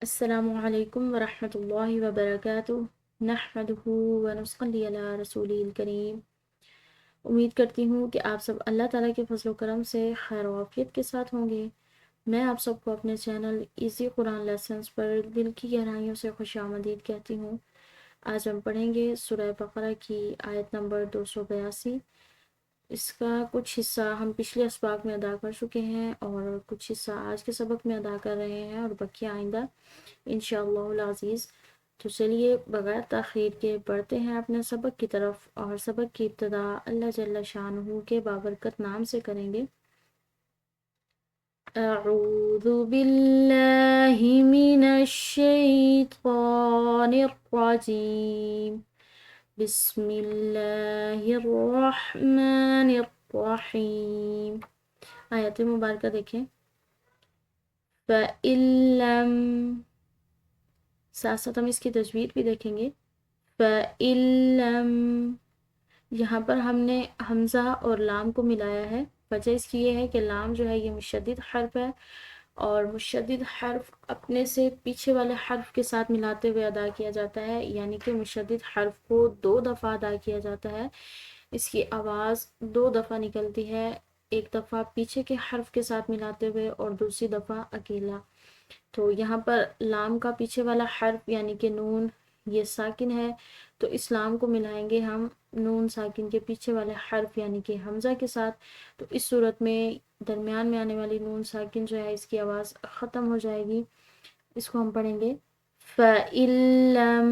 السلام علیکم ورحمۃ اللہ وبرکاتہ نحمدہ ونصلی علی رسول الکریم۔ امید کرتی ہوں کہ آپ سب اللہ تعالیٰ کے فضل و کرم سے خیر و عافیت کے ساتھ ہوں گے۔ میں آپ سب کو اپنے چینل ایزی قرآن لیسنز پر دل کی گہرائیوں سے خوش آمدید کہتی ہوں۔ آج ہم پڑھیں گے سورہ بقرہ کی آیت نمبر 282۔ اس کا کچھ حصہ ہم پچھلے اسباق میں ادا کر چکے ہیں اور کچھ حصہ آج کے سبق میں ادا کر رہے ہیں اور بقیہ آئندہ انشاءاللہ العزیز۔ تو چلیے بغیر تاخیر کے بڑھتے ہیں اپنے سبق کی طرف، اور سبق کی ابتدا اللہ جل شانہ کے بابرکت نام سے کریں گے۔ اعوذ باللہ من الشیطان الرجیم، بسم اللہ الرحمن الرحیم۔ آیت مبارکہ دیکھیں۔ فَإِن لَّم، ساتھ ساتھ ہم اس کی تجوید بھی دیکھیں گے۔ فَإِن لَّم، یہاں پر ہم نے حمزہ اور لام کو ملایا ہے۔ وجہ اس کی یہ ہے کہ لام جو ہے یہ مشدد حرف ہے، اور مشدد حرف اپنے سے پیچھے والے حرف کے ساتھ ملاتے ہوئے ادا کیا جاتا ہے، یعنی کہ مشدد حرف کو 2 دفعہ ادا کیا جاتا ہے۔ اس کی آواز 2 دفعہ نکلتی ہے، ایک دفعہ پیچھے کے حرف کے ساتھ ملاتے ہوئے اور دوسری دفعہ اکیلا۔ تو یہاں پر لام کا پیچھے والا حرف یعنی کہ نون یہ ساکن ہے، تو اس لام کو ملائیں گے ہم نون ساکن کے پیچھے والے حرف یعنی کہ حمزہ کے ساتھ۔ تو اس صورت میں درمیان میں آنے والی نون ساکن جو ہے اس کی آواز ختم ہو جائے گی۔ اس کو ہم پڑھیں گے فَإِن لَّم،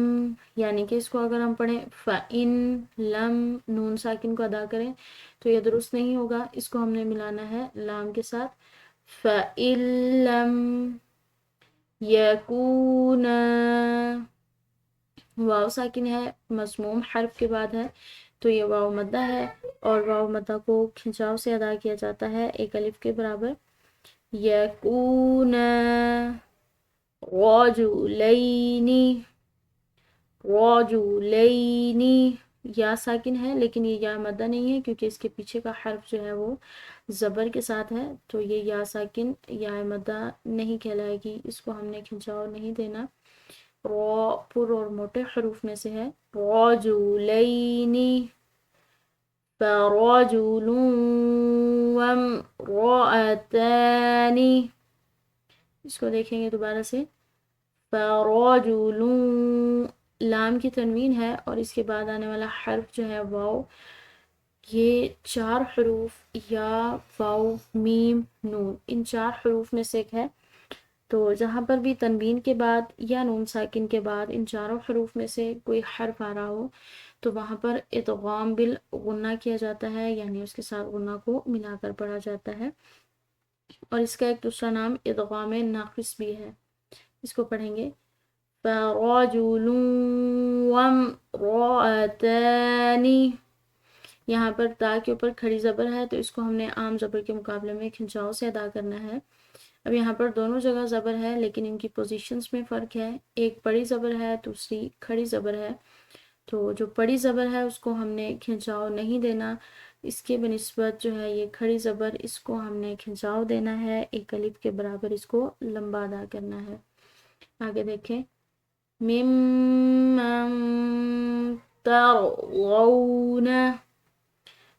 یعنی کہ اس کو اگر ہم پڑھیں فَإِن لَّم نون ساکن کو ادا کریں تو یہ درست نہیں ہوگا، اس کو ہم نے ملانا ہے لام کے ساتھ۔ فَإِن لَّم یکونا، واو ساکن ہے، مسموم حرف کے بعد ہے، تو یہ واو مدہ ہے، اور واو مدہ کو کھنچاؤ سے ادا کیا جاتا ہے ایک الف کے برابر۔ یکونا رجلینی، رجلینی، یا ساکن ہے لیکن یہ یا مدہ نہیں ہے کیونکہ اس کے پیچھے کا حرف جو ہے وہ زبر کے ساتھ ہے، تو یہ یا ساکن یا مدہ نہیں کہلائے گی، اس کو ہم نے کھنچاؤ نہیں دینا۔ را پر اور موٹے حروف میں سے ہے۔ رجلینی فرجل وامرأتان، اس کو دیکھیں گے دوبارہ سے۔ فرجل، لام کی تنوین ہے اور اس کے بعد آنے والا حرف جو ہے واو، یہ 4 حروف یا واو میم نون، ان 4 حروف میں سے ایک ہے۔ تو جہاں پر بھی تنوین کے بعد یا نون ساکن کے بعد ان 4 حروف میں سے کوئی حرف آ رہا ہو تو وہاں پر ادغام بالغنہ کیا جاتا ہے، یعنی اس کے ساتھ غنہ کو ملا کر پڑھا جاتا ہے، اور اس کا ایک دوسرا نام ادغام ناقص بھی ہے۔ اس کو پڑھیں گے فرجل وامرأتان، یہاں پر تا کے اوپر کھڑی زبر ہے تو اس کو ہم نے عام زبر کے مقابلے میں کھنچاؤ سے ادا کرنا ہے۔ اب یہاں پر دونوں جگہ زبر ہے لیکن ان کی پوزیشنز میں فرق ہے، ایک بڑی زبر ہے دوسری کھڑی زبر ہے، تو جو بڑی زبر ہے اس کو ہم نے کھنچاؤ نہیں دینا، اس کے بنسبت جو ہے یہ کھڑی زبر اس کو ہم نے کھنچاؤ دینا ہے، ایک الف کے برابر اس کو لمبا ادا کرنا ہے۔ آگے دیکھیں ممن ترضون،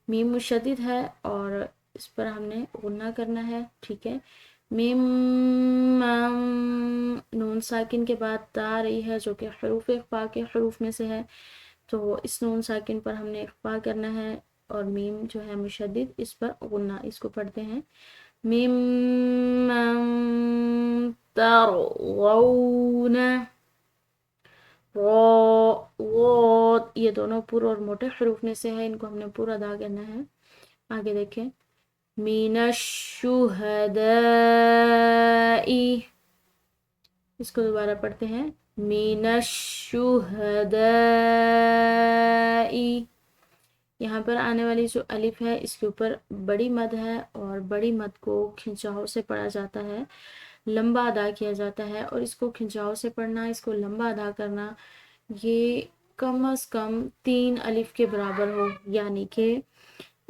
میم مشدد ہے اور اس پر ہم نے غنہ کرنا ہے، ٹھیک ہے۔ ممن، نون ساکن کے بعد تا رہی ہے جو کہ حروف اخفا کے حروف میں سے ہے، تو اس نون ساکن پر ہم نے اخفا کرنا ہے، اور میم جو ہے مشدد اس پر غنہ، اس کو پڑھتے ہیں ممن ترضون۔ را، یہ دونوں پر اور موٹے حروف میں سے ہے، ان کو ہم نے پورا ادا کرنا ہے۔ آگے دیکھیں من الشہداء، اس کو دوبارہ پڑھتے ہیں من الشہداء، یہاں پر آنے والی جو الف ہے اس کے اوپر بڑی مد ہے، اور بڑی مد کو کھنچاؤ سے پڑھا جاتا ہے، لمبا ادا کیا جاتا ہے، اور اس کو کھنچاؤ سے پڑھنا، اس کو لمبا ادا کرنا، یہ کم از کم 3 الف کے برابر ہو، یعنی کہ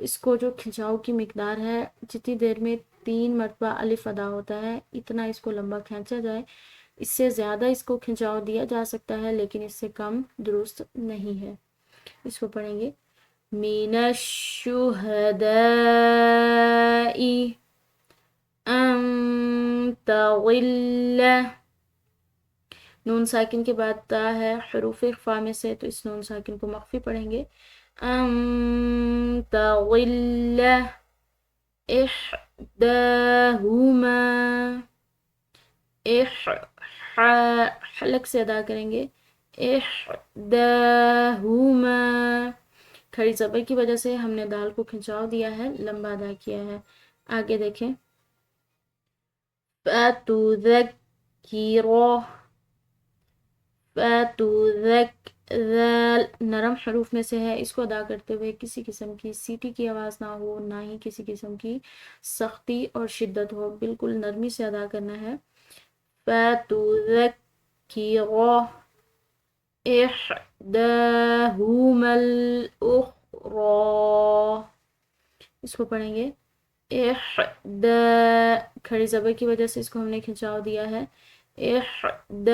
اس کو جو کھنچاؤ کی مقدار ہے جتنی دیر میں 3 مرتبہ الف ادا ہوتا ہے اتنا اس کو لمبا کھینچا جائے اس سے زیادہ اس کو کھنچاؤ دیا جا سکتا ہے لیکن اس سے کم درست نہیں ہے. اس کو پڑھیں گے من الشہداء ان تضل. نون ساکن کے بعد تا ہے حروف اخفا میں سے، تو اس نون ساکن کو مخفی پڑھیں گے. ان تضل احداہما. حلق سے ادا کریں گے احداہما. کھڑی زبر کی وجہ سے ہم نے دال کو کھنچاؤ دیا ہے، لمبا ادا کیا ہے. آگے دیکھیں ذال نرم حروف میں سے ہے، اس کو ادا کرتے ہوئے کسی قسم کی سیٹی کی آواز نہ ہو، نہ ہی کسی قسم کی سختی اور شدت ہو، بالکل نرمی سے ادا کرنا ہے. فتذکر احداہما الاخری. اس کو پڑھیں گے احدا. کھڑی زبر کی وجہ سے اس کو ہم نے کھنچاؤ دیا ہے احداہما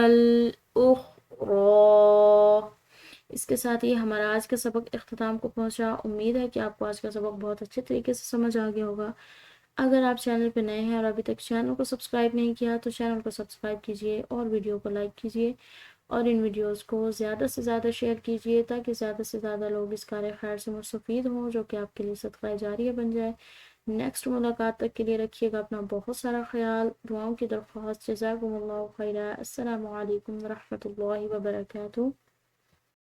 الاخری. اس کے ساتھ ہی ہمارا آج کا سبق اختتام کو پہنچا. امید ہے کہ آپ کو آج کا سبق بہت اچھے طریقے سے سمجھ آ گیا ہوگا. اگر آپ چینل پہ نئے ہیں اور ابھی تک چینل کو سبسکرائب نہیں کیا تو چینل کو سبسکرائب کیجیے اور ویڈیو کو لائک کیجیے اور ان ویڈیوز کو زیادہ سے زیادہ شیئر کیجیے تاکہ زیادہ سے زیادہ لوگ اس کار خیر سے مستفید ہوں، جو کہ آپ کے لیے صدقہ جاریہ بن جائے. نیکسٹ ملاقات تک کے لیے رکھیے گا اپنا بہت سارا خیال. دعاؤں کی درخواست. جزاکم اللہ خیرا. السلام علیکم ورحمۃ اللہ وبرکاتہ.